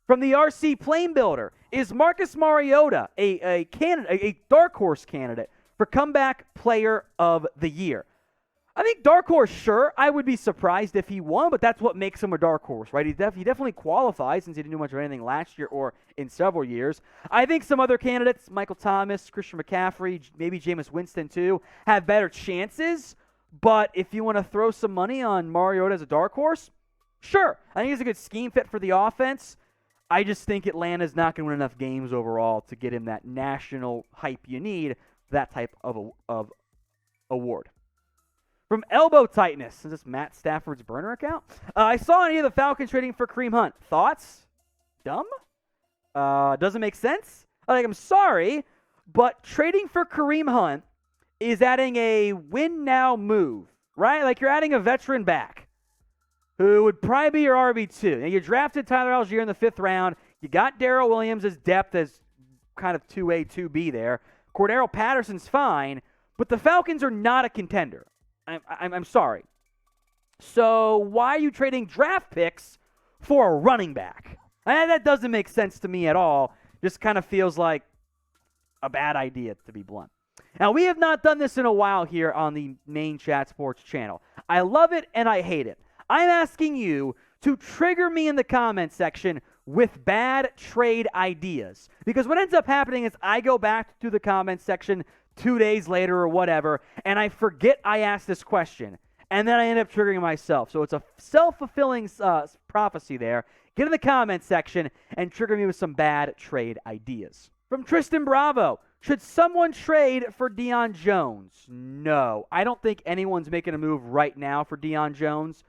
From the RC Plane Builder, is Marcus Mariota a dark horse candidate for comeback player of the year? I think dark horse, sure. I would be surprised if he won, but that's what makes him a dark horse, right? He definitely qualifies since he didn't do much of anything last year or in several years. I think some other candidates, Michael Thomas, Christian McCaffrey, maybe Jameis Winston too, have better chances. But if you want to throw some money on Mariota as a dark horse, sure. I think he's a good scheme fit for the offense. I just think Atlanta's not going to win enough games overall to get him that national hype you need for that type of award. From Elbow Tightness, is this Matt Stafford's burner account? I saw any of the Falcons trading for Kareem Hunt. Thoughts? Dumb? Doesn't make sense? I'm sorry, but trading for Kareem Hunt is adding a win-now move, right? You're adding a veteran back who would probably be your RB2. Now, you drafted Tyler Algier in the 5th round. You got Darrell Williams' depth as kind of 2A, 2B there. Cordero Patterson's fine, but the Falcons are not a contender. I'm sorry. So why are you trading draft picks for a running back? That doesn't make sense to me at all. Just kind of feels like a bad idea, to be blunt. Now, we have not done this in a while here on the main Chat Sports channel. I love it and I hate it. I'm asking you to trigger me in the comment section with bad trade ideas. Because what ends up happening is I go back to the comment section 2 days later or whatever, and I forget I asked this question. And then I end up triggering myself. So it's a self-fulfilling prophecy there. Get in the comment section and trigger me with some bad trade ideas. From Tristan Bravo, should someone trade for Dion Jones? No. I don't think anyone's making a move right now for Dion Jones.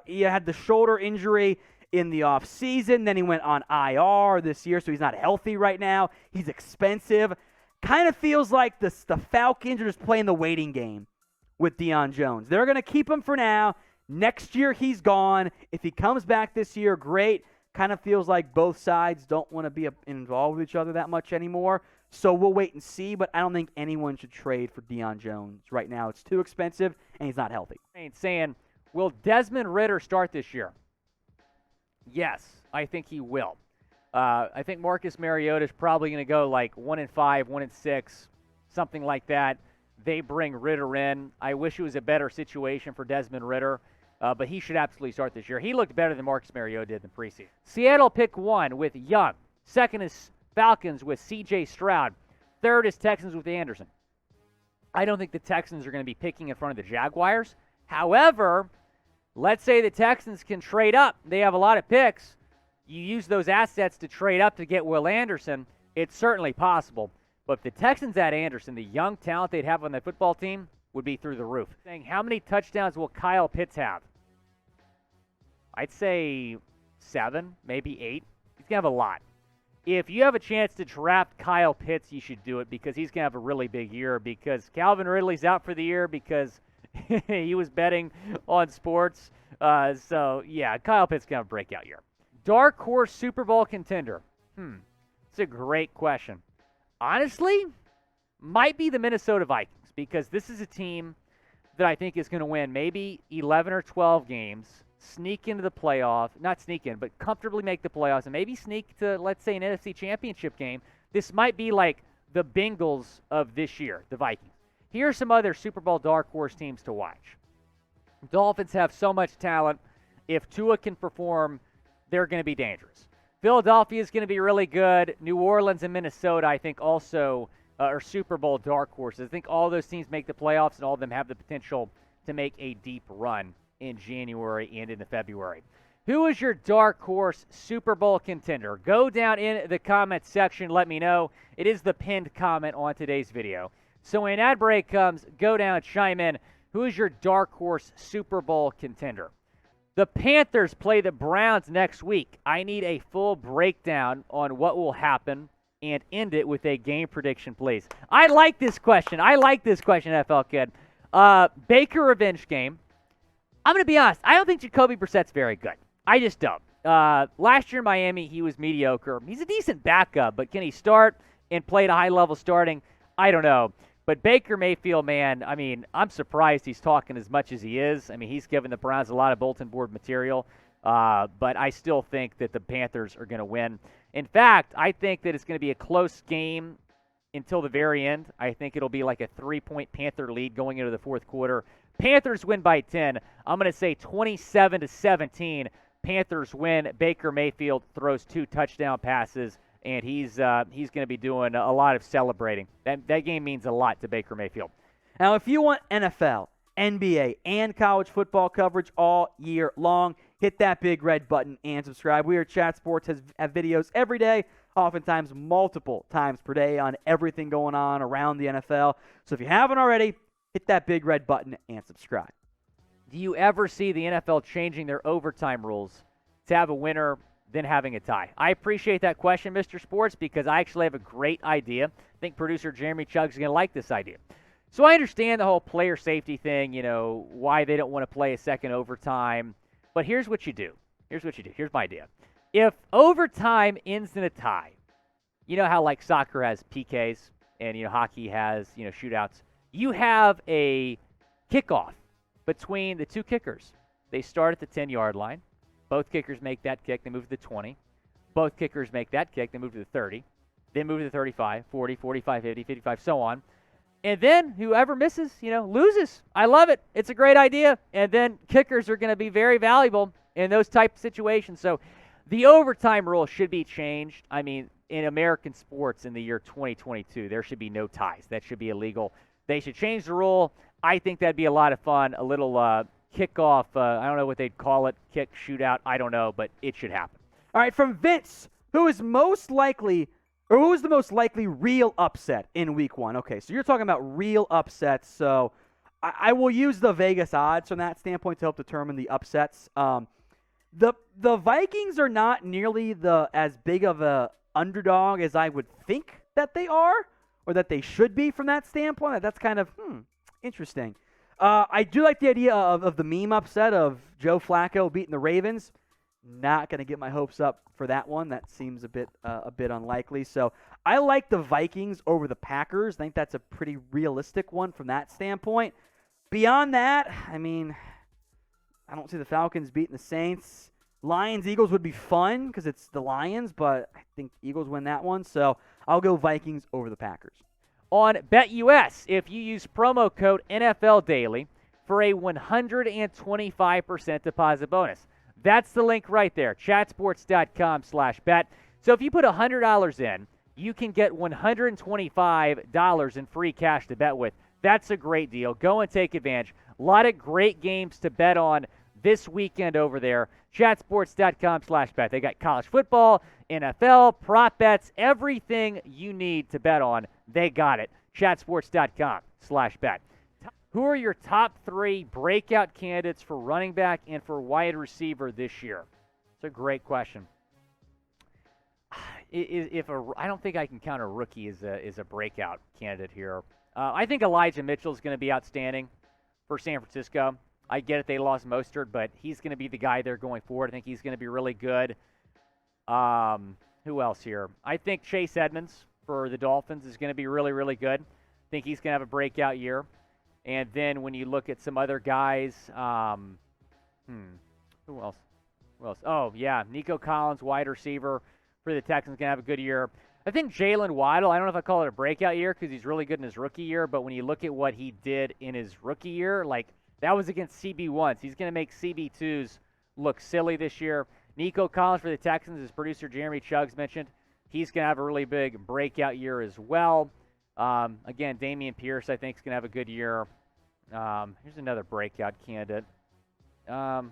He had the shoulder injury in the offseason. Then he went on IR this year, so he's not healthy right now. He's expensive. Kind of feels like the Falcons are just playing the waiting game with Dion Jones. They're going to keep him for now. Next year, he's gone. If he comes back this year, great. Kind of feels like both sides don't want to be involved with each other that much anymore. So we'll wait and see, but I don't think anyone should trade for Dion Jones right now. It's too expensive, and he's not healthy. Saying, will Desmond Ridder start this year? Yes, I think he will. I think Marcus Mariota is probably going to go 1-5, 1-6, something like that. They bring Ridder in. I wish it was a better situation for Desmond Ridder, but he should absolutely start this year. He looked better than Marcus Mariota did in preseason. Seattle pick 1 with Young. Second is Falcons with C.J. Stroud. Third is Texans with Anderson. I don't think the Texans are going to be picking in front of the Jaguars. However, let's say the Texans can trade up. They have a lot of picks. You use those assets to trade up to get Will Anderson. It's certainly possible. But if the Texans add Anderson, the young talent they'd have on that football team would be through the roof. Saying, how many touchdowns will Kyle Pitts have? I'd say 7, maybe 8. He's going to have a lot. If you have a chance to draft Kyle Pitts, you should do it because he's going to have a really big year because Calvin Ridley's out for the year because he was betting on sports. So, yeah, Kyle Pitts going to have a breakout year. Dark horse Super Bowl contender. It's a great question. Honestly, might be the Minnesota Vikings because this is a team that I think is going to win maybe 11 or 12 games, sneak into the playoffs, not sneak in, but comfortably make the playoffs, and maybe sneak to, let's say, an NFC championship game. This might be like the Bengals of this year, the Vikings. Here are some other Super Bowl dark horse teams to watch. Dolphins have so much talent. If Tua can perform, they're going to be dangerous. Philadelphia is going to be really good. New Orleans and Minnesota, I think, also are Super Bowl dark horses. I think all those teams make the playoffs, and all of them have the potential to make a deep run in January and into February. Who is your dark horse Super Bowl contender? Go down in the comment section. Let me know. It is the pinned comment on today's video. So when ad break comes, go down, chime in. Who is your dark horse Super Bowl contender? The Panthers play the Browns next week. I need a full breakdown on what will happen and end it with a game prediction, please. I like this question, NFL kid. Baker revenge game. I'm going to be honest. I don't think Jacoby Brissett's very good. I just don't. Last year in Miami, he was mediocre. He's a decent backup, but can he start and play at a high level starting? I don't know. But Baker Mayfield, man, I'm surprised he's talking as much as he is. He's given the Browns a lot of bulletin board material. But I still think that the Panthers are going to win. In fact, I think that it's going to be a close game until the very end. I think it'll be like a 3-point Panther lead going into the fourth quarter. Panthers win by 10. I'm going to say 27-17. Panthers win. Baker Mayfield throws 2 touchdown passes, and he's going to be doing a lot of celebrating. That game means a lot to Baker Mayfield. Now, if you want NFL, NBA, and college football coverage all year long, hit that big red button and subscribe. We are Chat Sports, have videos every day, oftentimes multiple times per day on everything going on around the NFL. So if you haven't already, hit that big red button and subscribe. Do you ever see the NFL changing their overtime rules to have a winner then having a tie? I appreciate that question, Mr. Sports, because I actually have a great idea. I think producer Jeremy Chugg's going to like this idea. So I understand the whole player safety thing, why they don't want to play a second overtime. But here's what you do. Here's my idea. If overtime ends in a tie, you know how like soccer has PKs and hockey has shootouts. You have a kickoff between the two kickers. They start at the 10-yard line. Both kickers make that kick. They move to the 20. Both kickers make that kick. They move to the 30. Then move to the 35, 40, 45, 50, 55, so on. And then whoever misses, loses. I love it. It's a great idea. And then kickers are going to be very valuable in those type of situations. So the overtime rule should be changed. I mean, in American sports in the year 2022, there should be no ties. That should be illegal. They should change the rule. I think that'd be a lot of fun. A little kickoff, I don't know what they'd call it, kick, shootout. I don't know, but it should happen. All right, from Vince, who is the most likely real upset in week 1? Okay, so you're talking about real upsets. So I will use the Vegas odds from that standpoint to help determine the upsets. The Vikings are not nearly as big of a underdog as I would think that they are, or that they should be from that standpoint. That's kind of interesting. I do like the idea of the meme upset of Joe Flacco beating the Ravens. Not going to get my hopes up for that one. That seems a bit unlikely. So I like the Vikings over the Packers. I think that's a pretty realistic one from that standpoint. Beyond that, I mean, I don't see the Falcons beating the Saints. Lions-Eagles would be fun because it's the Lions, but I think Eagles win that one. So I'll go Vikings over the Packers. On BetUS, if you use promo code NFL Daily for a 125% deposit bonus. That's the link right there, chatsports.com/bet. So if you put $100 in, you can get $125 in free cash to bet with. That's a great deal. Go and take advantage. A lot of great games to bet on this weekend over there. Chatsports.com/bet. They got college football, NFL, prop bets, everything you need to bet on. They got it. Chatsports.com/bet. Who are your top 3 breakout candidates for running back and for wide receiver this year? It's a great question. I don't think I can count a rookie as a breakout candidate here. I think Elijah Mitchell is going to be outstanding for San Francisco. I get it, they lost Mostert, but he's going to be the guy there going forward. I think he's going to be really good. Who else here? I think Chase Edmonds for the Dolphins is going to be really, really good. I think he's going to have a breakout year. And then when you look at some other guys, who else? Oh, yeah, Nico Collins, wide receiver for the Texans, going to have a good year. I think Jalen Waddle, I don't know if I call it a breakout year because he's really good in his rookie year, but when you look at what he did in his rookie year, like that was against CB1s. He's going to make CB2s look silly this year. Nico Collins for the Texans, as producer Jeremy Chuggs mentioned, he's going to have a really big breakout year as well. Again, Dameon Pierce, I think, is going to have a good year. Here's another breakout candidate. Devontae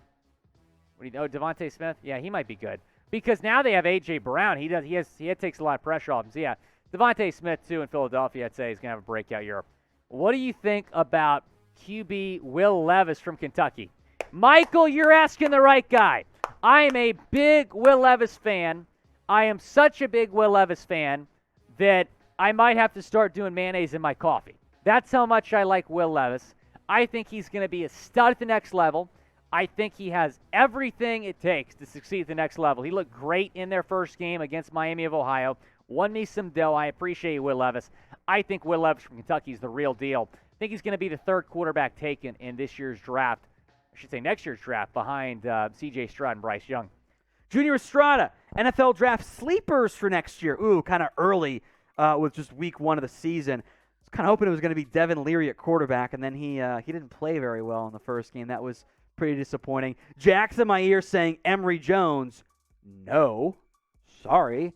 Smith? Yeah, he might be good. Because now they have A.J. Brown. He takes a lot of pressure off him. So, yeah, Devontae Smith, too, in Philadelphia, I'd say, is going to have a breakout year. What do you think about QB Will Levis from Kentucky? Michael, you're asking the right guy. I am a big Will Levis fan. I am such a big Will Levis fan that I might have to start doing mayonnaise in my coffee. That's how much I like Will Levis. I think he's going to be a stud at the next level. I think he has everything it takes to succeed at the next level. He looked great in their first game against Miami of Ohio. Won me some dough. I appreciate Will Levis. I think Will Levis from Kentucky is the real deal. I think he's going to be the 3rd quarterback taken in this year's draft. should say next year's draft, behind C.J. Stroud and Bryce Young. Junior Estrada, NFL draft sleepers for next year. Ooh, kind of early with just week 1 of the season. I was kind of hoping it was going to be Devin Leary at quarterback, and then he didn't play very well in the first game. That was pretty disappointing. Jack's in my ear saying Emory Jones. No. Sorry.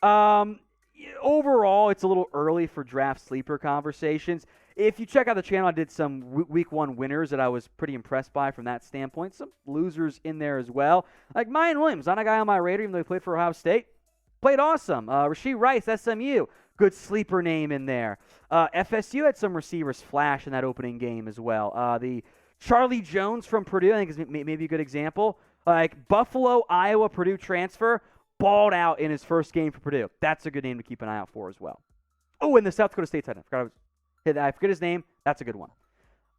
Overall, it's a little early for draft sleeper conversations. If you check out the channel, I did some week 1 winners that I was pretty impressed by from that standpoint. Some losers in there as well. Like Mayan Williams, not a guy on my radar, even though he played for Ohio State. Played awesome. Rasheed Rice, SMU, good sleeper name in there. FSU had some receivers flash in that opening game as well. The Charlie Jones from Purdue, I think is maybe a good example. Like Buffalo, Iowa, Purdue transfer, balled out in his first game for Purdue. That's a good name to keep an eye out for as well. Oh, and the South Dakota State tight end. I forget his name. That's a good one.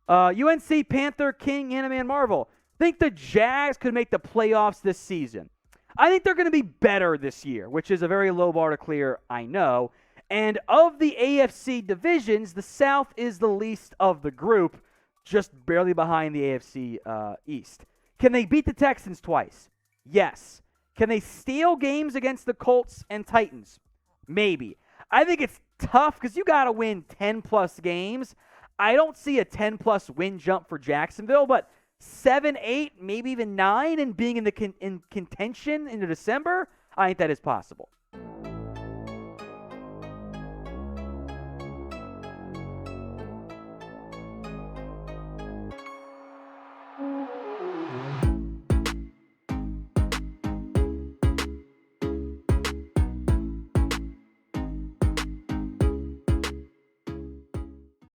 UNC, Panther, King, Animan, Marvel. Think the Jags could make the playoffs this season. I think they're going to be better this year, which is a very low bar to clear, I know. And of the AFC divisions, the South is the least of the group, just barely behind the AFC East. Can they beat the Texans twice? Yes. Can they steal games against the Colts and Titans? Maybe. I think it's tough because you got to win 10-plus games. I don't see a 10-plus win jump for Jacksonville, but 7, 8, maybe even 9, and being in contention into December, I think that is possible.